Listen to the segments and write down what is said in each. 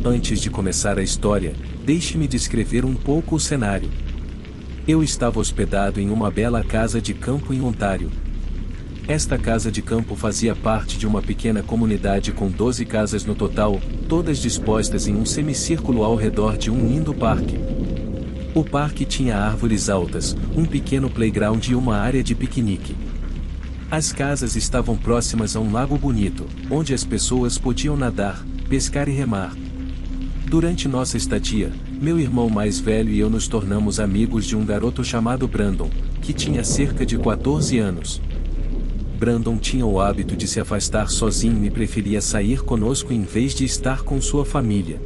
Antes de começar a história, deixe-me descrever um pouco o cenário. Eu estava hospedado em uma bela casa de campo em Ontário. Esta casa de campo fazia parte de uma pequena comunidade com 12 casas no total, todas dispostas em um semicírculo ao redor de um lindo parque. O parque tinha árvores altas, um pequeno playground e uma área de piquenique. As casas estavam próximas a um lago bonito, onde as pessoas podiam nadar, pescar e remar. Durante nossa estadia, meu irmão mais velho e eu nos tornamos amigos de um garoto chamado Brandon, que tinha cerca de 14 anos. Brandon tinha o hábito de se afastar sozinho e preferia sair conosco em vez de estar com sua família.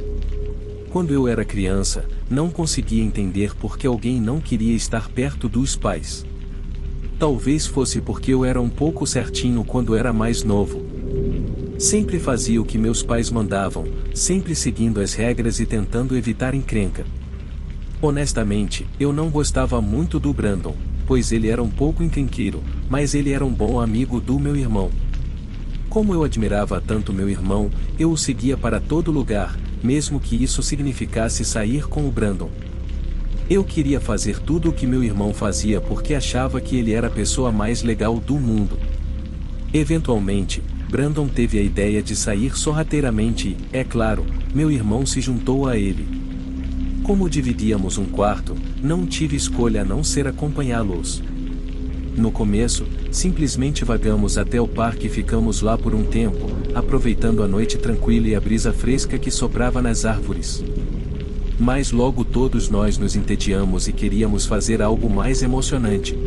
Quando eu era criança, não conseguia entender por que alguém não queria estar perto dos pais. Talvez fosse porque eu era um pouco certinho quando era mais novo. Sempre fazia o que meus pais mandavam, sempre seguindo as regras e tentando evitar encrenca. Honestamente, eu não gostava muito do Brandon, pois ele era um pouco encrenqueiro, mas ele era um bom amigo do meu irmão. Como eu admirava tanto meu irmão, eu o seguia para todo lugar, mesmo que isso significasse sair com o Brandon. Eu queria fazer tudo o que meu irmão fazia porque achava que ele era a pessoa mais legal do mundo. Eventualmente, Brandon teve a ideia de sair sorrateiramente e, é claro, meu irmão se juntou a ele. Como dividíamos um quarto, não tive escolha a não ser acompanhá-los. No começo, simplesmente vagamos até o parque e ficamos lá por um tempo, aproveitando a noite tranquila e a brisa fresca que soprava nas árvores. Mas logo todos nós nos entediamos e queríamos fazer algo mais emocionante.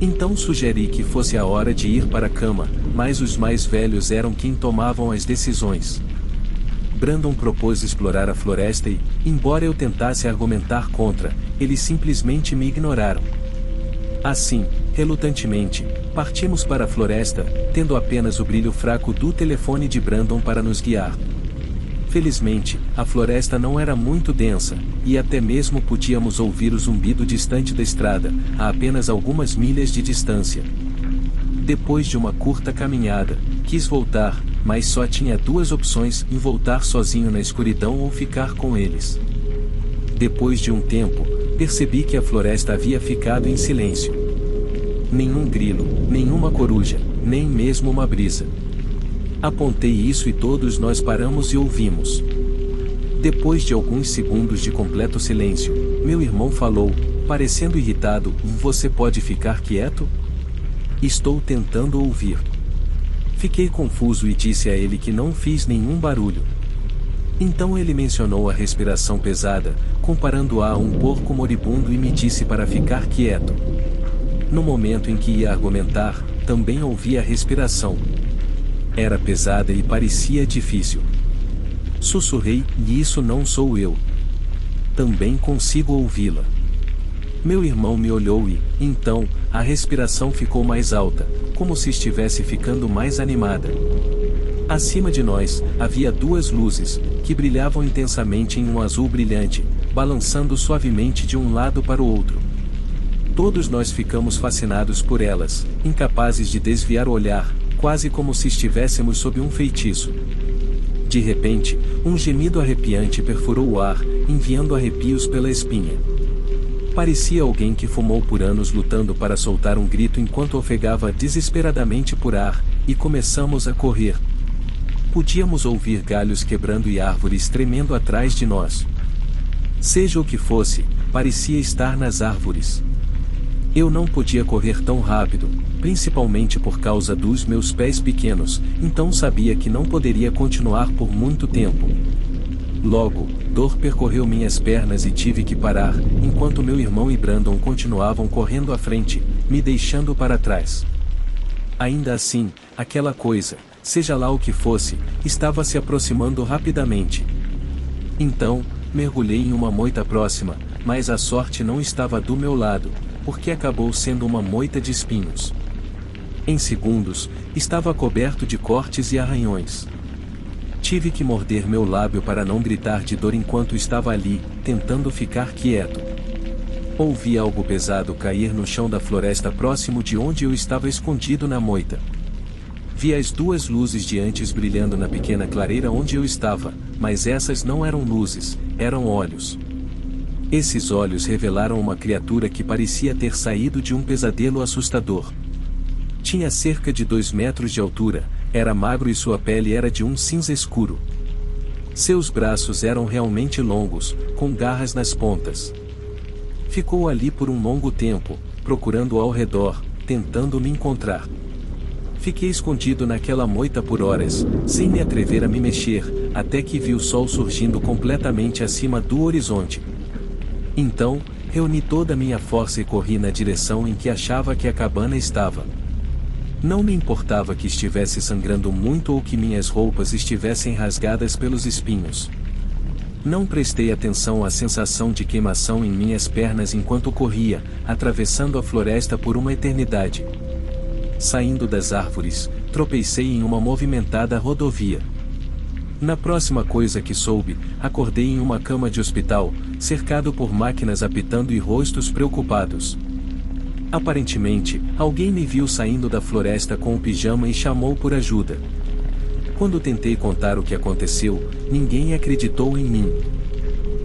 Então sugeri que fosse a hora de ir para a cama, mas os mais velhos eram quem tomavam as decisões. Brandon propôs explorar a floresta e, embora eu tentasse argumentar contra, eles simplesmente me ignoraram. Assim, relutantemente, partimos para a floresta, tendo apenas o brilho fraco do telefone de Brandon para nos guiar. Felizmente, a floresta não era muito densa, e até mesmo podíamos ouvir o zumbido distante da estrada, a apenas algumas milhas de distância. Depois de uma curta caminhada, quis voltar, mas só tinha duas opções: em voltar sozinho na escuridão ou ficar com eles. Depois de um tempo, percebi que a floresta havia ficado em silêncio. Nenhum grilo, nenhuma coruja, nem mesmo uma brisa. Apontei isso e todos nós paramos e ouvimos. Depois de alguns segundos de completo silêncio, meu irmão falou, parecendo irritado: "Você pode ficar quieto? Estou tentando ouvir." Fiquei confuso e disse a ele que não fiz nenhum barulho. Então ele mencionou a respiração pesada, comparando-a a um porco moribundo e me disse para ficar quieto. No momento em que ia argumentar, também ouvi a respiração. Era pesada e parecia difícil. Sussurrei: "E isso não sou eu. Também consigo ouvi-la." Meu irmão me olhou e, então, a respiração ficou mais alta, como se estivesse ficando mais animada. Acima de nós, havia duas luzes, que brilhavam intensamente em um azul brilhante, balançando suavemente de um lado para o outro. Todos nós ficamos fascinados por elas, incapazes de desviar o olhar, quase como se estivéssemos sob um feitiço. De repente, um gemido arrepiante perfurou o ar, enviando arrepios pela espinha. Parecia alguém que fumou por anos lutando para soltar um grito enquanto ofegava desesperadamente por ar, e começamos a correr. Podíamos ouvir galhos quebrando e árvores tremendo atrás de nós. Seja o que fosse, parecia estar nas árvores. Eu não podia correr tão rápido, principalmente por causa dos meus pés pequenos, então sabia que não poderia continuar por muito tempo. Logo, dor percorreu minhas pernas e tive que parar, enquanto meu irmão e Brandon continuavam correndo à frente, me deixando para trás. Ainda assim, aquela coisa, seja lá o que fosse, estava se aproximando rapidamente. Então, mergulhei em uma moita próxima, mas a sorte não estava do meu lado, porque acabou sendo uma moita de espinhos. Em segundos, estava coberto de cortes e arranhões. Tive que morder meu lábio para não gritar de dor enquanto estava ali, tentando ficar quieto. Ouvi algo pesado cair no chão da floresta próximo de onde eu estava escondido na moita. Vi as duas luzes de antes brilhando na pequena clareira onde eu estava, mas essas não eram luzes, eram olhos. Esses olhos revelaram uma criatura que parecia ter saído de um pesadelo assustador. Tinha cerca de 2 metros de altura, era magro e sua pele era de um cinza escuro. Seus braços eram realmente longos, com garras nas pontas. Ficou ali por um longo tempo, procurando ao redor, tentando me encontrar. Fiquei escondido naquela moita por horas, sem me atrever a me mexer, até que vi o sol surgindo completamente acima do horizonte. Então, reuni toda a minha força e corri na direção em que achava que a cabana estava. Não me importava que estivesse sangrando muito ou que minhas roupas estivessem rasgadas pelos espinhos. Não prestei atenção à sensação de queimação em minhas pernas enquanto corria, atravessando a floresta por uma eternidade. Saindo das árvores, tropecei em uma movimentada rodovia. Na próxima coisa que soube, acordei em uma cama de hospital, cercado por máquinas apitando e rostos preocupados. Aparentemente, alguém me viu saindo da floresta com o pijama e chamou por ajuda. Quando tentei contar o que aconteceu, ninguém acreditou em mim.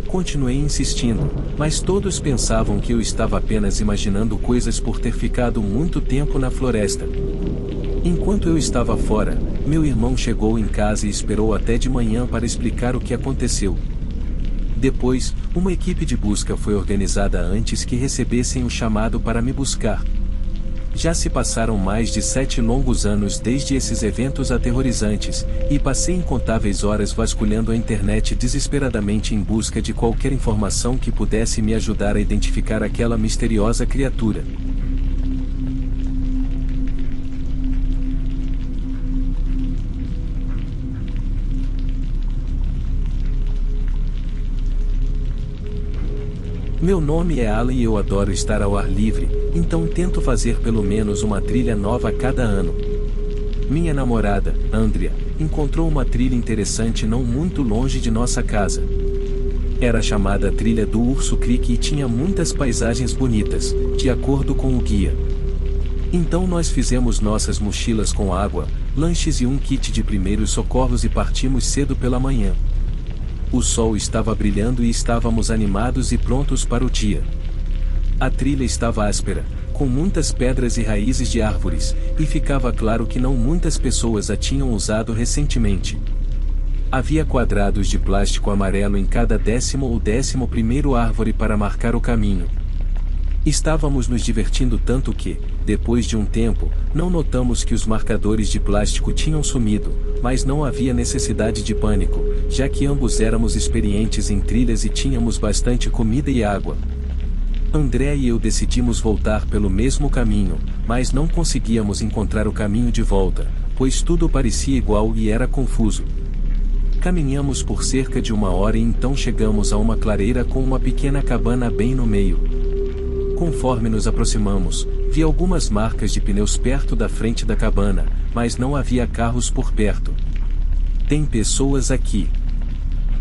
Continuei insistindo, mas todos pensavam que eu estava apenas imaginando coisas por ter ficado muito tempo na floresta. Enquanto eu estava fora, meu irmão chegou em casa e esperou até de manhã para explicar o que aconteceu. Depois, uma equipe de busca foi organizada antes que recebessem o chamado para me buscar. Já se passaram mais de 7 longos anos desde esses eventos aterrorizantes, e passei incontáveis horas vasculhando a internet desesperadamente em busca de qualquer informação que pudesse me ajudar a identificar aquela misteriosa criatura. Meu nome é Alan e eu adoro estar ao ar livre, então tento fazer pelo menos uma trilha nova a cada ano. Minha namorada, Andrea, encontrou uma trilha interessante não muito longe de nossa casa. Era chamada Trilha do Urso Creek e tinha muitas paisagens bonitas, de acordo com o guia. Então nós fizemos nossas mochilas com água, lanches e um kit de primeiros socorros e partimos cedo pela manhã. O sol estava brilhando e estávamos animados e prontos para o dia. A trilha estava áspera, com muitas pedras e raízes de árvores, e ficava claro que não muitas pessoas a tinham usado recentemente. Havia quadrados de plástico amarelo em cada 10º ou 11º árvore para marcar o caminho. Estávamos nos divertindo tanto que, depois de um tempo, não notamos que os marcadores de plástico tinham sumido, mas não havia necessidade de pânico, já que ambos éramos experientes em trilhas e tínhamos bastante comida e água. André e eu decidimos voltar pelo mesmo caminho, mas não conseguíamos encontrar o caminho de volta, pois tudo parecia igual e era confuso. Caminhamos por cerca de 1 hora e então chegamos a uma clareira com uma pequena cabana bem no meio. Conforme nos aproximamos, vi algumas marcas de pneus perto da frente da cabana, mas não havia carros por perto. Tem pessoas aqui.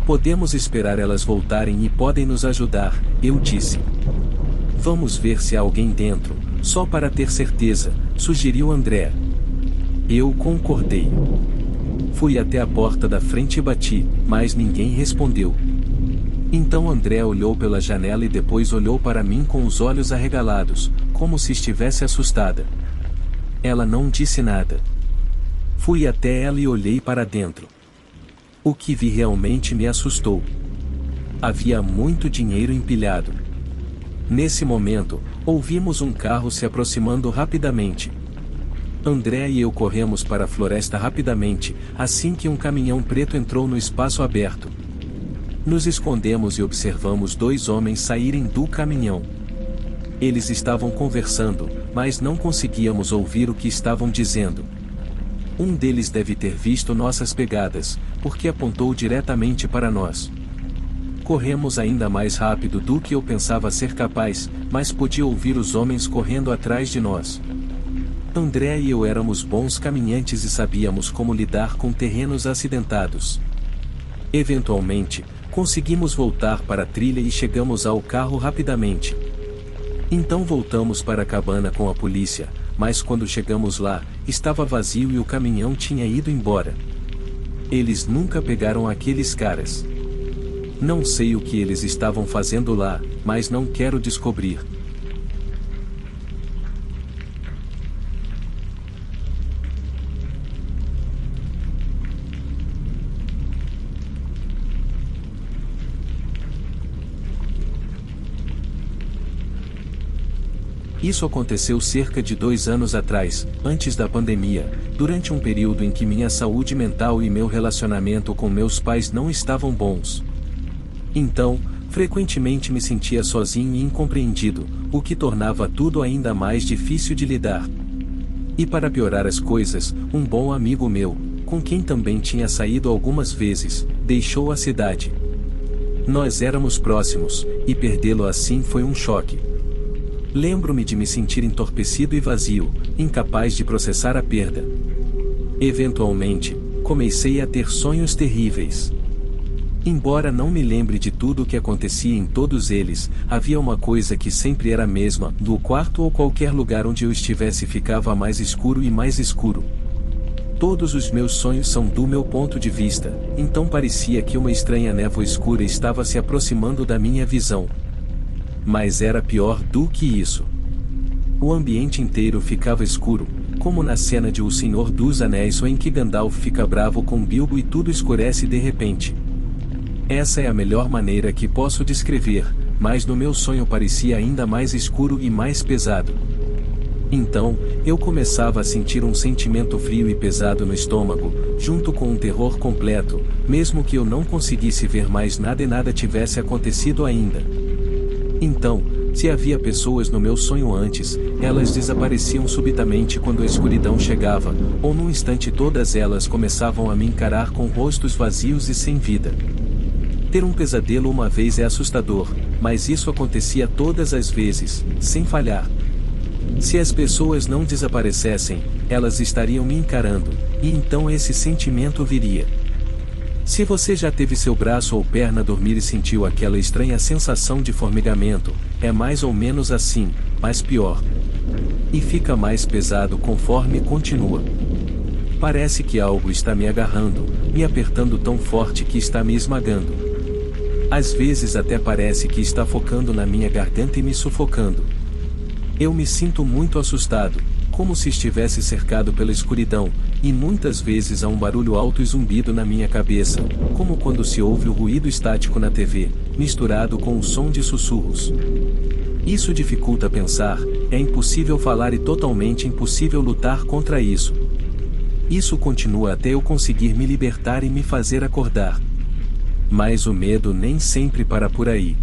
Podemos esperar elas voltarem e podem nos ajudar, eu disse. Vamos ver se há alguém dentro, só para ter certeza, sugeriu André. Eu concordei. Fui até a porta da frente e bati, mas ninguém respondeu. Então André olhou pela janela e depois olhou para mim com os olhos arregalados, como se estivesse assustada. Ela não disse nada. Fui até ela e olhei para dentro. O que vi realmente me assustou. Havia muito dinheiro empilhado. Nesse momento, ouvimos um carro se aproximando rapidamente. André e eu corremos para a floresta rapidamente, assim que um caminhão preto entrou no espaço aberto. Nos escondemos e observamos 2 homens saírem do caminhão. Eles estavam conversando, mas não conseguíamos ouvir o que estavam dizendo. Um deles deve ter visto nossas pegadas, porque apontou diretamente para nós. Corremos ainda mais rápido do que eu pensava ser capaz, mas podia ouvir os homens correndo atrás de nós. André e eu éramos bons caminhantes e sabíamos como lidar com terrenos acidentados. Eventualmente, conseguimos voltar para a trilha e chegamos ao carro rapidamente. Então voltamos para a cabana com a polícia, mas quando chegamos lá, estava vazio e o caminhão tinha ido embora. Eles nunca pegaram aqueles caras. Não sei o que eles estavam fazendo lá, mas não quero descobrir. Isso aconteceu cerca de 2 anos atrás, antes da pandemia, durante um período em que minha saúde mental e meu relacionamento com meus pais não estavam bons. Então, frequentemente me sentia sozinho e incompreendido, o que tornava tudo ainda mais difícil de lidar. E para piorar as coisas, um bom amigo meu, com quem também tinha saído algumas vezes, deixou a cidade. Nós éramos próximos, e perdê-lo assim foi um choque. Lembro-me de me sentir entorpecido e vazio, incapaz de processar a perda. Eventualmente, comecei a ter sonhos terríveis. Embora não me lembre de tudo o que acontecia em todos eles, havia uma coisa que sempre era a mesma: no quarto ou qualquer lugar onde eu estivesse ficava mais escuro e mais escuro. Todos os meus sonhos são do meu ponto de vista, então parecia que uma estranha névoa escura estava se aproximando da minha visão. Mas era pior do que isso. O ambiente inteiro ficava escuro, como na cena de O Senhor dos Anéis ou em que Gandalf fica bravo com Bilbo e tudo escurece de repente. Essa é a melhor maneira que posso descrever, mas no meu sonho parecia ainda mais escuro e mais pesado. Então, eu começava a sentir um sentimento frio e pesado no estômago, junto com um terror completo, mesmo que eu não conseguisse ver mais nada e nada tivesse acontecido ainda. Então, se havia pessoas no meu sonho antes, elas desapareciam subitamente quando a escuridão chegava, ou num instante todas elas começavam a me encarar com rostos vazios e sem vida. Ter um pesadelo uma vez é assustador, mas isso acontecia todas as vezes, sem falhar. Se as pessoas não desaparecessem, elas estariam me encarando, e então esse sentimento viria. Se você já teve seu braço ou perna dormir e sentiu aquela estranha sensação de formigamento, é mais ou menos assim, mas pior. E fica mais pesado conforme continua. Parece que algo está me agarrando, me apertando tão forte que está me esmagando. Às vezes até parece que está focando na minha garganta e me sufocando. Eu me sinto muito assustado, como se estivesse cercado pela escuridão, e muitas vezes há um barulho alto e zumbido na minha cabeça, como quando se ouve o ruído estático na TV, misturado com o som de sussurros. Isso dificulta pensar, é impossível falar e totalmente impossível lutar contra isso. Isso continua até eu conseguir me libertar e me fazer acordar. Mas o medo nem sempre para por aí.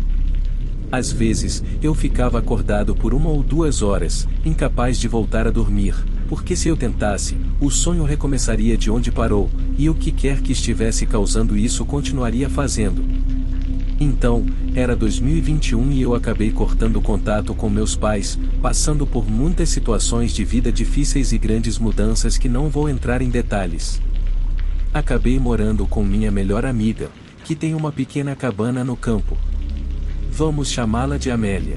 Às vezes, eu ficava acordado por 1 ou 2 horas, incapaz de voltar a dormir, porque se eu tentasse, o sonho recomeçaria de onde parou, e o que quer que estivesse causando isso continuaria fazendo. Então, era 2021 e eu acabei cortando contato com meus pais, passando por muitas situações de vida difíceis e grandes mudanças que não vou entrar em detalhes. Acabei morando com minha melhor amiga, que tem uma pequena cabana no campo. Vamos chamá-la de Amélia.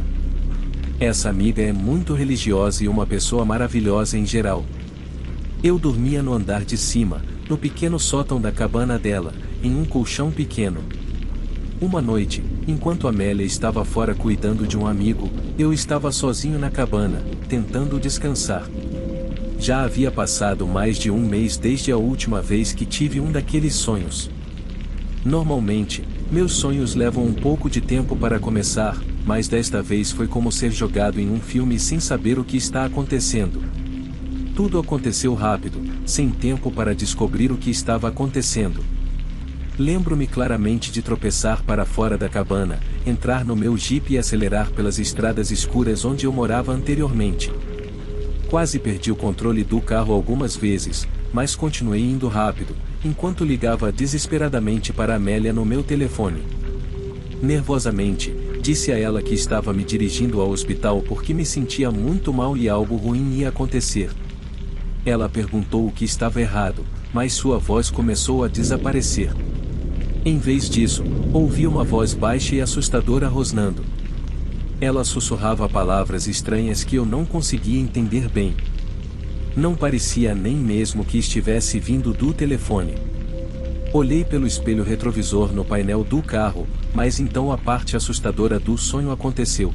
Essa amiga é muito religiosa e uma pessoa maravilhosa em geral. Eu dormia no andar de cima, no pequeno sótão da cabana dela, em um colchão pequeno. Uma noite, enquanto Amélia estava fora cuidando de um amigo, eu estava sozinho na cabana, tentando descansar. Já havia passado mais de 1 mês desde a última vez que tive um daqueles sonhos. Normalmente, meus sonhos levam um pouco de tempo para começar, mas desta vez foi como ser jogado em um filme sem saber o que está acontecendo. Tudo aconteceu rápido, sem tempo para descobrir o que estava acontecendo. Lembro-me claramente de tropeçar para fora da cabana, entrar no meu jipe e acelerar pelas estradas escuras onde eu morava anteriormente. Quase perdi o controle do carro algumas vezes, mas continuei indo rápido, enquanto ligava desesperadamente para Amélia no meu telefone. Nervosamente, disse a ela que estava me dirigindo ao hospital porque me sentia muito mal e algo ruim ia acontecer. Ela perguntou o que estava errado, mas sua voz começou a desaparecer. Em vez disso, ouvi uma voz baixa e assustadora rosnando. Ela sussurrava palavras estranhas que eu não conseguia entender bem. Não parecia nem mesmo que estivesse vindo do telefone. Olhei pelo espelho retrovisor no painel do carro, mas então a parte assustadora do sonho aconteceu.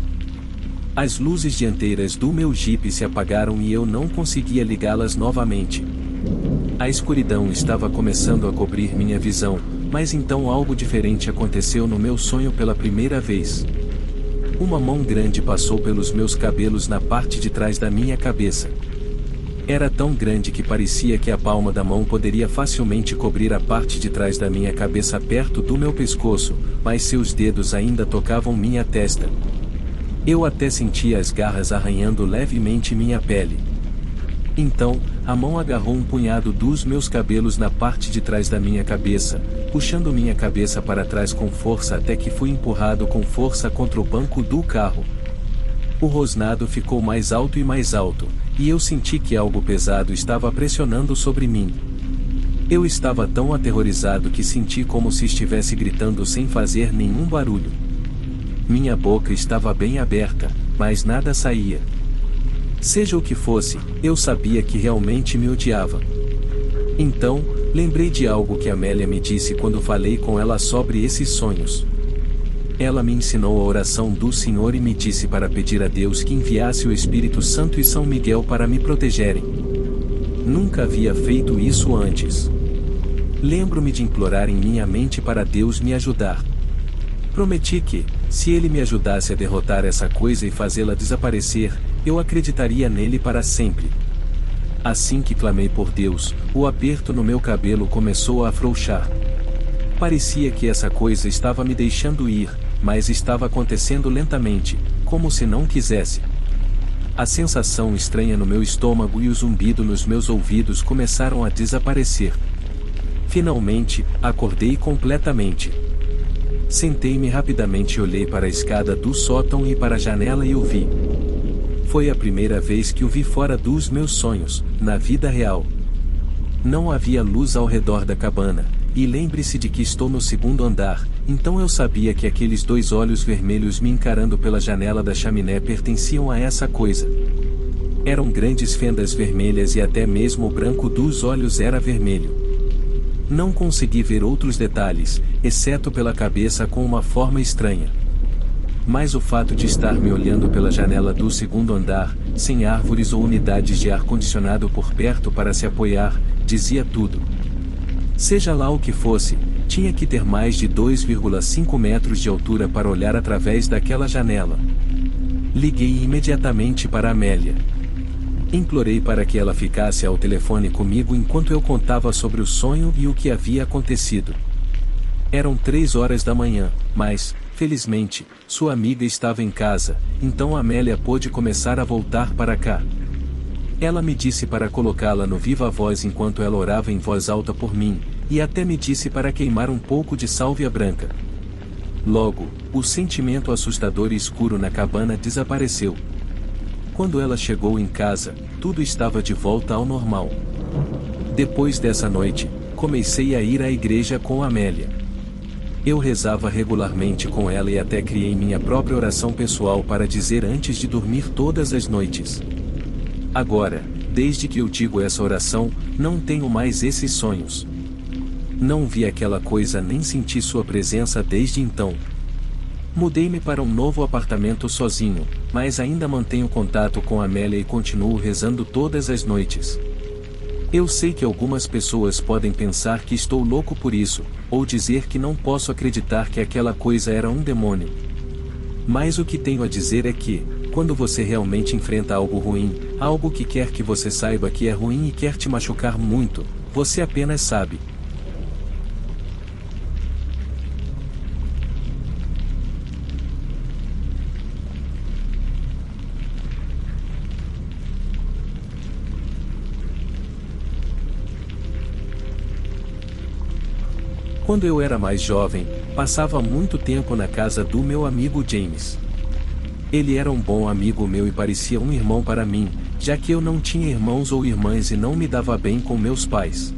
As luzes dianteiras do meu Jeep se apagaram e eu não conseguia ligá-las novamente. A escuridão estava começando a cobrir minha visão, mas então algo diferente aconteceu no meu sonho pela primeira vez. Uma mão grande passou pelos meus cabelos na parte de trás da minha cabeça. Era tão grande que parecia que a palma da mão poderia facilmente cobrir a parte de trás da minha cabeça perto do meu pescoço, mas seus dedos ainda tocavam minha testa. Eu até sentia as garras arranhando levemente minha pele. Então, a mão agarrou um punhado dos meus cabelos na parte de trás da minha cabeça, puxando minha cabeça para trás com força até que fui empurrado com força contra o banco do carro. O rosnado ficou mais alto e mais alto, e eu senti que algo pesado estava pressionando sobre mim. Eu estava tão aterrorizado que senti como se estivesse gritando sem fazer nenhum barulho. Minha boca estava bem aberta, mas nada saía. Seja o que fosse, eu sabia que realmente me odiava. Então, lembrei de algo que Amélia me disse quando falei com ela sobre esses sonhos. Ela me ensinou a oração do Senhor e me disse para pedir a Deus que enviasse o Espírito Santo e São Miguel para me protegerem. Nunca havia feito isso antes. Lembro-me de implorar em minha mente para Deus me ajudar. Prometi que, se ele me ajudasse a derrotar essa coisa e fazê-la desaparecer, eu acreditaria nele para sempre. Assim que clamei por Deus, o aperto no meu cabelo começou a afrouxar. Parecia que essa coisa estava me deixando ir, mas estava acontecendo lentamente, como se não quisesse. A sensação estranha no meu estômago e o zumbido nos meus ouvidos começaram a desaparecer. Finalmente, acordei completamente. Sentei-me rapidamente e olhei para a escada do sótão e para a janela e o vi. Foi a primeira vez que o vi fora dos meus sonhos, na vida real. Não havia luz ao redor da cabana, e lembre-se de que estou no segundo andar, então eu sabia que aqueles dois olhos vermelhos me encarando pela janela da chaminé pertenciam a essa coisa. Eram grandes fendas vermelhas e até mesmo o branco dos olhos era vermelho. Não consegui ver outros detalhes, exceto pela cabeça com uma forma estranha. Mas o fato de estar me olhando pela janela do segundo andar, sem árvores ou unidades de ar-condicionado por perto para se apoiar, dizia tudo. Seja lá o que fosse, tinha que ter mais de 2,5 metros de altura para olhar através daquela janela. Liguei imediatamente para Amélia. Implorei para que ela ficasse ao telefone comigo enquanto eu contava sobre o sonho e o que havia acontecido. Eram 3 horas da manhã, mas, felizmente, sua amiga estava em casa, então Amélia pôde começar a voltar para cá. Ela me disse para colocá-la no viva voz enquanto ela orava em voz alta por mim, e até me disse para queimar um pouco de sálvia branca. Logo, o sentimento assustador e escuro na cabana desapareceu. Quando ela chegou em casa, tudo estava de volta ao normal. Depois dessa noite, comecei a ir à igreja com Amélia. Eu rezava regularmente com ela e até criei minha própria oração pessoal para dizer antes de dormir todas as noites. Agora, desde que eu digo essa oração, não tenho mais esses sonhos. Não vi aquela coisa nem senti sua presença desde então. Mudei-me para um novo apartamento sozinho, mas ainda mantenho contato com Amélia e continuo rezando todas as noites. Eu sei que algumas pessoas podem pensar que estou louco por isso, ou dizer que não posso acreditar que aquela coisa era um demônio. Mas o que tenho a dizer é que, quando você realmente enfrenta algo ruim, algo que quer que você saiba que é ruim e quer te machucar muito, você apenas sabe. Quando eu era mais jovem, passava muito tempo na casa do meu amigo James. Ele era um bom amigo meu e parecia um irmão para mim, já que eu não tinha irmãos ou irmãs e não me dava bem com meus pais.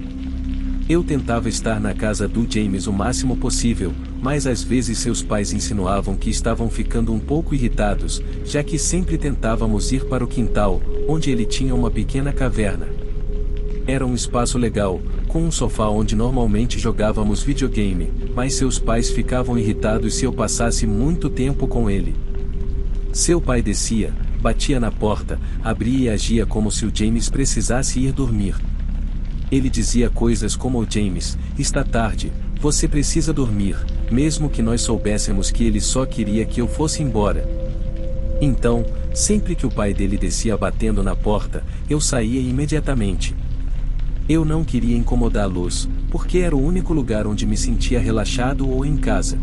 Eu tentava estar na casa do James o máximo possível, mas às vezes seus pais insinuavam que estavam ficando um pouco irritados, já que sempre tentávamos ir para o quintal, onde ele tinha uma pequena caverna. Era um espaço legal, com um sofá onde normalmente jogávamos videogame, mas seus pais ficavam irritados se eu passasse muito tempo com ele. Seu pai descia, batia na porta, abria e agia como se o James precisasse ir dormir. Ele dizia coisas como: James, está tarde, você precisa dormir, mesmo que nós soubéssemos que ele só queria que eu fosse embora. Então, sempre que o pai dele descia batendo na porta, eu saía imediatamente. Eu não queria incomodá-los, porque era o único lugar onde me sentia relaxado ou em casa.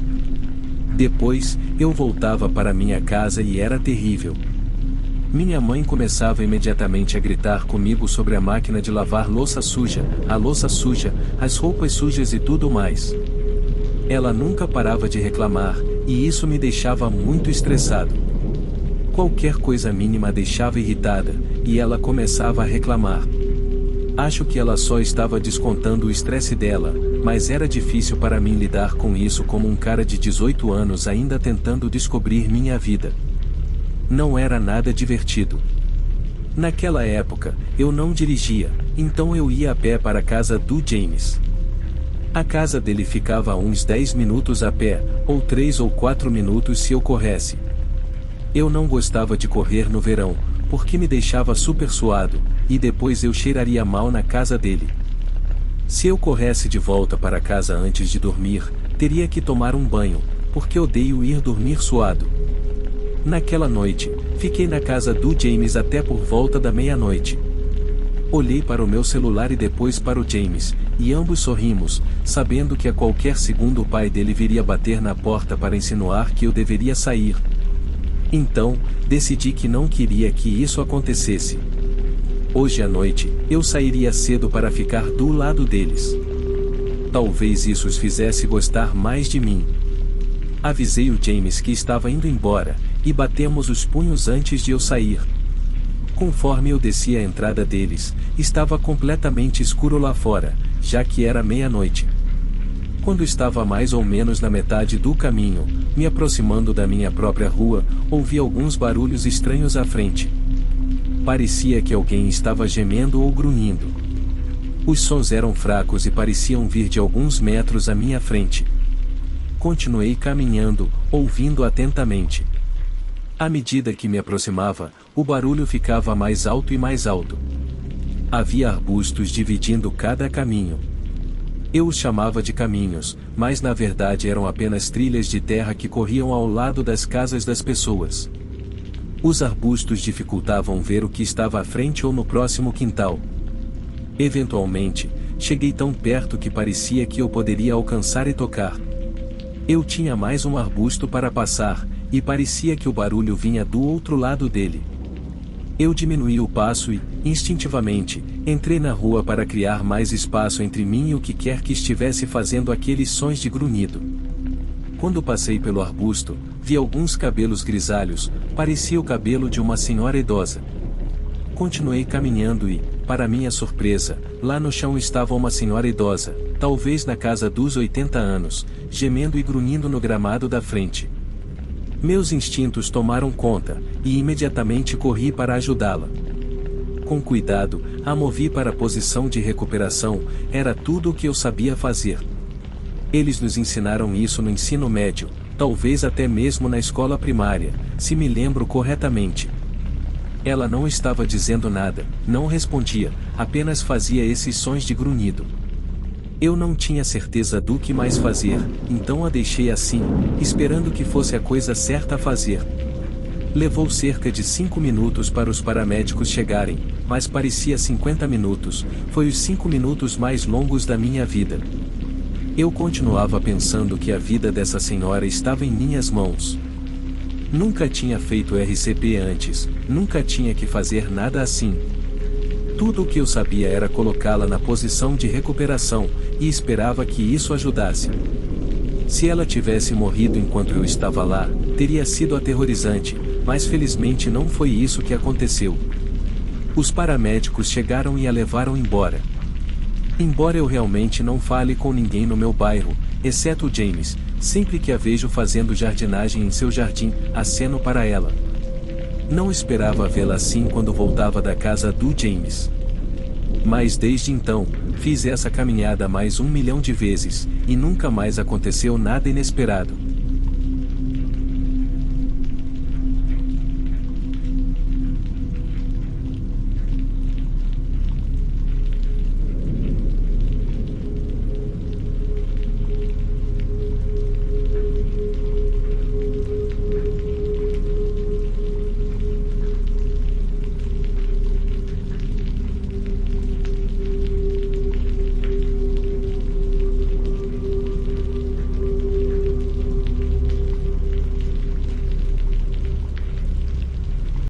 Depois, eu voltava para minha casa e era terrível. Minha mãe começava imediatamente a gritar comigo sobre a máquina de lavar louça suja, a louça suja, as roupas sujas e tudo mais. Ela nunca parava de reclamar, e isso me deixava muito estressado. Qualquer coisa mínima a deixava irritada, e ela começava a reclamar. Acho que ela só estava descontando o estresse dela, mas era difícil para mim lidar com isso como um cara de 18 anos ainda tentando descobrir minha vida. Não era nada divertido. Naquela época, eu não dirigia, então eu ia a pé para a casa do James. A casa dele ficava a uns 10 minutos a pé, ou 3 ou 4 minutos se eu corresse. Eu não gostava de correr no verão, porque me deixava super suado, e depois eu cheiraria mal na casa dele. Se eu corresse de volta para casa antes de dormir, teria que tomar um banho, porque odeio ir dormir suado. Naquela noite, fiquei na casa do James até por volta da meia-noite. Olhei para o meu celular e depois para o James, e ambos sorrimos, sabendo que a qualquer segundo o pai dele viria bater na porta para insinuar que eu deveria sair. Então, decidi que não queria que isso acontecesse. Hoje à noite, eu sairia cedo para ficar do lado deles. Talvez isso os fizesse gostar mais de mim. Avisei o James que estava indo embora, e batemos os punhos antes de eu sair. Conforme eu descia a entrada deles, estava completamente escuro lá fora, já que era meia-noite. Quando estava mais ou menos na metade do caminho, me aproximando da minha própria rua, ouvi alguns barulhos estranhos à frente. Parecia que alguém estava gemendo ou grunhindo. Os sons eram fracos e pareciam vir de alguns metros à minha frente. Continuei caminhando, ouvindo atentamente. À medida que me aproximava, o barulho ficava mais alto e mais alto. Havia arbustos dividindo cada caminho. Eu os chamava de caminhos, mas na verdade eram apenas trilhas de terra que corriam ao lado das casas das pessoas. Os arbustos dificultavam ver o que estava à frente ou no próximo quintal. Eventualmente, cheguei tão perto que parecia que eu poderia alcançar e tocar. Eu tinha mais um arbusto para passar, e parecia que o barulho vinha do outro lado dele. Eu diminuí o passo e, instintivamente, entrei na rua para criar mais espaço entre mim e o que quer que estivesse fazendo aqueles sons de grunhido. Quando passei pelo arbusto, vi alguns cabelos grisalhos, parecia o cabelo de uma senhora idosa. Continuei caminhando e, para minha surpresa, lá no chão estava uma senhora idosa, talvez na casa dos 80 anos, gemendo e grunhindo no gramado da frente. Meus instintos tomaram conta, e imediatamente corri para ajudá-la. Com cuidado, a movi para a posição de recuperação, era tudo o que eu sabia fazer. Eles nos ensinaram isso no ensino médio, talvez até mesmo na escola primária, se me lembro corretamente. Ela não estava dizendo nada, não respondia, apenas fazia esses sons de grunhido. Eu não tinha certeza do que mais fazer, então a deixei assim, esperando que fosse a coisa certa a fazer. Levou cerca de 5 minutos para os paramédicos chegarem, mas parecia 50 minutos, foi os 5 minutos mais longos da minha vida. Eu continuava pensando que a vida dessa senhora estava em minhas mãos. Nunca tinha feito RCP antes, nunca tinha que fazer nada assim. Tudo o que eu sabia era colocá-la na posição de recuperação, e esperava que isso ajudasse. Se ela tivesse morrido enquanto eu estava lá, teria sido aterrorizante, mas felizmente não foi isso que aconteceu. Os paramédicos chegaram e a levaram embora. Embora eu realmente não fale com ninguém no meu bairro, exceto o James, sempre que a vejo fazendo jardinagem em seu jardim, aceno para ela. Não esperava vê-la assim quando voltava da casa do James. Mas desde então, fiz essa caminhada mais 1 milhão de vezes, e nunca mais aconteceu nada inesperado.